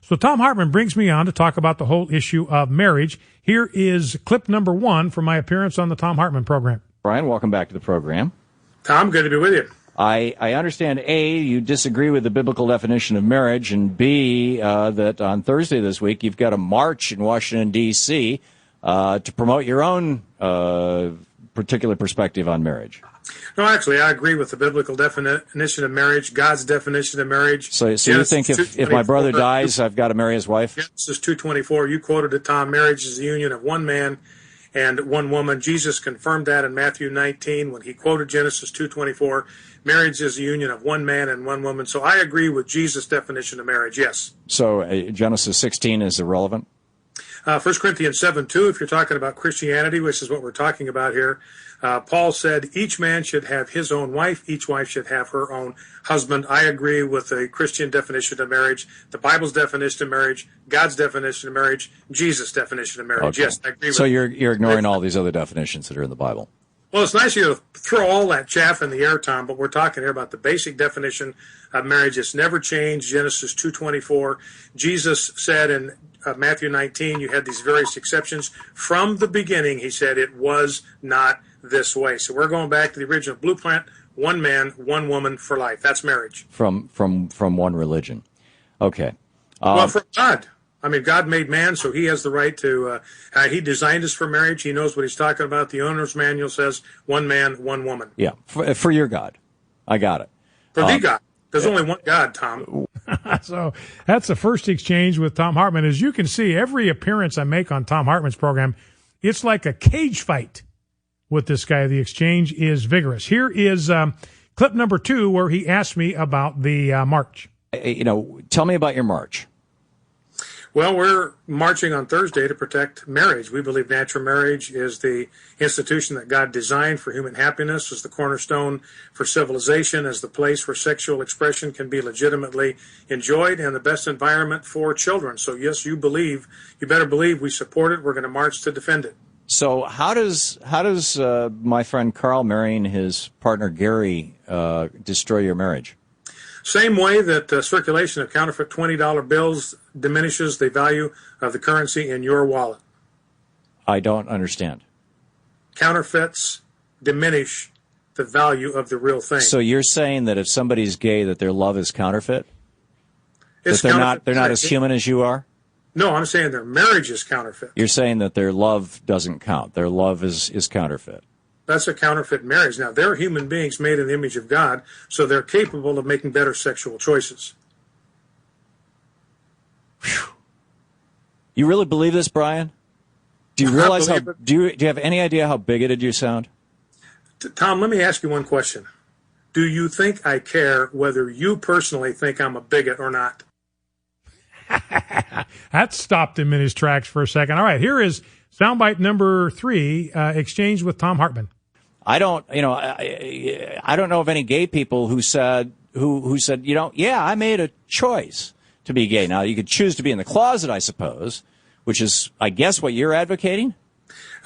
So Thom Hartmann brings me on to talk about the whole issue of marriage. Here is clip number 1 from my appearance on the Thom Hartmann program. Bryan, welcome back to the program. Tom, good to be with you. I understand, A, you disagree with the biblical definition of marriage, and B, that on Thursday this week you've got a march in Washington, D.C. To promote your own particular perspective on marriage. No, actually, I agree with the biblical definition of marriage, God's definition of marriage. So you think if my brother dies, I've got to marry his wife? Genesis 2:24, you quoted it, Tom. Marriage is the union of one man and one woman. Jesus confirmed that in Matthew 19 when he quoted Genesis 2:24. Marriage is the union of one man and one woman. So I agree with Jesus' definition of marriage, yes. So Genesis 16 is irrelevant? 1 Corinthians 7:2, if you're talking about Christianity, which is what we're talking about here, Paul said each man should have his own wife, each wife should have her own husband. I agree with the Christian definition of marriage, the Bible's definition of marriage, God's definition of marriage, Jesus' definition of marriage. Okay. Yes, I agree with So you're ignoring all these other definitions that are in the Bible. Well, it's nice you to throw all that chaff in the air, Tom, but we're talking here about the basic definition of marriage. It's never changed, Genesis 2:24. Jesus said in Matthew 19, you had these various exceptions. From the beginning, he said, it was not this way. So we're going back to the original blueprint, one man, one woman for life. That's marriage. From one religion. Okay. Well, from God. I mean, God made man, so he has the right to, he designed us for marriage. He knows what he's talking about. The owner's manual says one man, one woman. Yeah, for your God. I got it. For the God. There's only one God, Tom. So that's the first exchange with Thom Hartmann. As you can see, every appearance I make on Thom Hartmann's program, it's like a cage fight with this guy. The exchange is vigorous. Here is clip number 2 where he asked me about the march. Tell me about your march. Well, we're marching on Thursday to protect marriage. We believe natural marriage is the institution that God designed for human happiness, as the cornerstone for civilization, as the place where sexual expression can be legitimately enjoyed, and the best environment for children. So, yes, you better believe we support it. We're going to march to defend it. So how does my friend Carl marrying his partner Gary destroy your marriage? Same way that circulation of counterfeit $20 bills diminishes the value of the currency in your wallet. I don't understand. Counterfeits diminish the value of the real thing. So you're saying that if somebody's gay, that their love is counterfeit? It's that they're not as human as you are? No, I'm saying their marriage is counterfeit. You're saying that their love doesn't count. Their love is counterfeit. That's a counterfeit marriage. Now, they're human beings made in the image of God, so they're capable of making better sexual choices. Whew. You really believe this, Bryan? Do you realize do you have any idea how bigoted you sound? Tom, let me ask you one question. Do you think I care whether you personally think I'm a bigot or not? That stopped him in his tracks for a second. All right, here is soundbite number 3, exchange with Thom Hartmann. I don't know of any gay people who said, yeah, I made a choice to be gay. Now, you could choose to be in the closet, I suppose, which is, I guess, what you're advocating?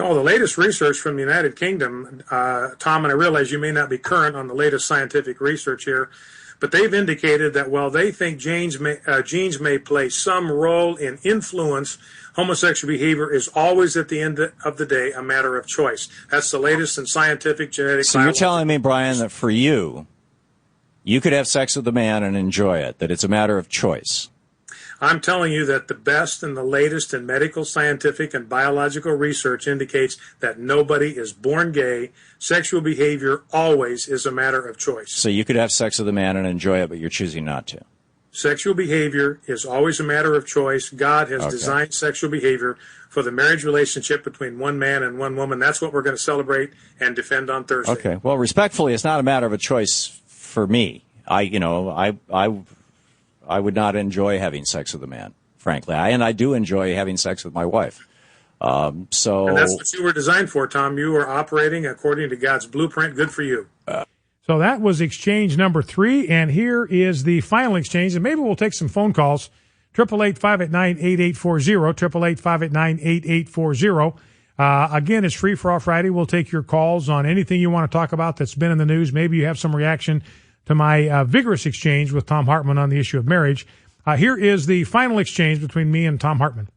Oh, the latest research from the United Kingdom, Tom, and I realize you may not be current on the latest scientific research here, but they've indicated that while they think genes may play some role in influence, homosexual behavior is always, at the end of the day, a matter of choice. That's the latest in scientific genetic So you're telling me, Bryan, that for you could have sex with a man and enjoy it, that it's a matter of choice. I'm telling you that the best and the latest in medical, scientific, and biological research indicates that nobody is born gay. Sexual behavior always is a matter of choice. So you could have sex with a man and enjoy it, but you're choosing not to. Sexual behavior is always a matter of choice. God has designed sexual behavior for the marriage relationship between one man and one woman. That's what we're going to celebrate and defend on Thursday. Okay. Well, respectfully, it's not a matter of a choice for me. I would not enjoy having sex with a man, frankly. I do enjoy having sex with my wife. And that's what you were designed for, Tom. You were operating according to God's blueprint. Good for you. So that was exchange number 3, and here is the final exchange, and maybe we'll take some phone calls. 888-589-8840, 888-589-8840. Again, it's Free for All Friday. We'll take your calls on anything you want to talk about that's been in the news. Maybe you have some reaction to my vigorous exchange with Thom Hartmann on the issue of marriage. Here is the final exchange between me and Thom Hartmann.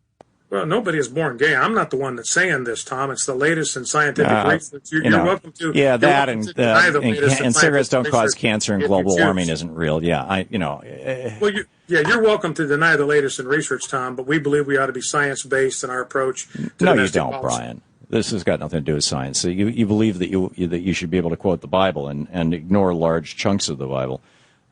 Well, nobody is born gay. I'm not the one that's saying this, Tom. It's the latest in scientific research. You're welcome to. Yeah, that and cigarettes don't cause cancer and global warming isn't real. Yeah, Well, you're welcome to deny the latest in research, Tom. But we believe we ought to be science-based in our approach to No, you don't, policy. Brian. This has got nothing to do with science. So you believe that you should be able to quote the Bible and ignore large chunks of the Bible.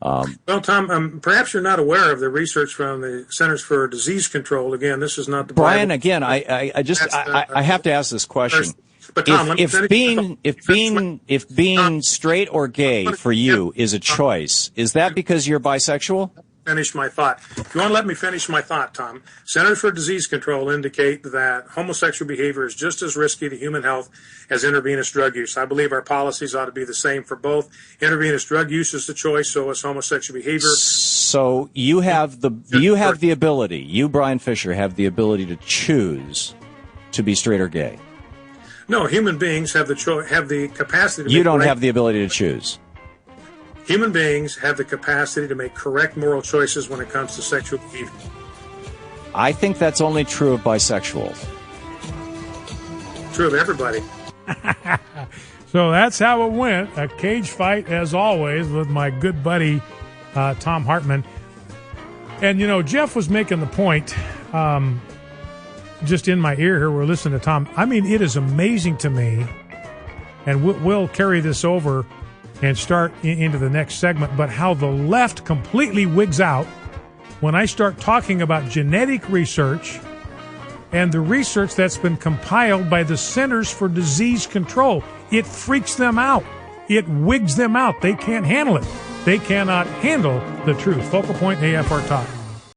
Well, Tom, perhaps you're not aware of the research from the Centers for Disease Control. Again, this is not the Brian. Bible. Again, I have to ask this question. But Tom, if being straight or gay for you is a choice, is that because you're bisexual? Finish my thought. If you want to let me finish my thought, Tom, Centers for Disease Control indicate that homosexual behavior is just as risky to human health as intravenous drug use. I believe our policies ought to be the same for both. Intravenous drug use is the choice, so is homosexual behavior. So you have the ability, you, Bryan Fischer, have the ability to choose to be straight or gay. No, human beings have the capacity to You don't have the ability to choose. Human beings have the capacity to make correct moral choices when it comes to sexual behavior. I think that's only true of bisexuals. True of everybody. So that's how it went. A cage fight, as always, with my good buddy, Thom Hartmann. And, Jeff was making the point, just in my ear here, we're listening to Tom. I mean, it is amazing to me, and we'll carry this over and start into the next segment, but how the left completely wigs out when I start talking about genetic research and the research that's been compiled by the Centers for Disease Control. It freaks them out. It wigs them out. They can't handle it. They cannot handle the truth. Focal Point AFR Talk.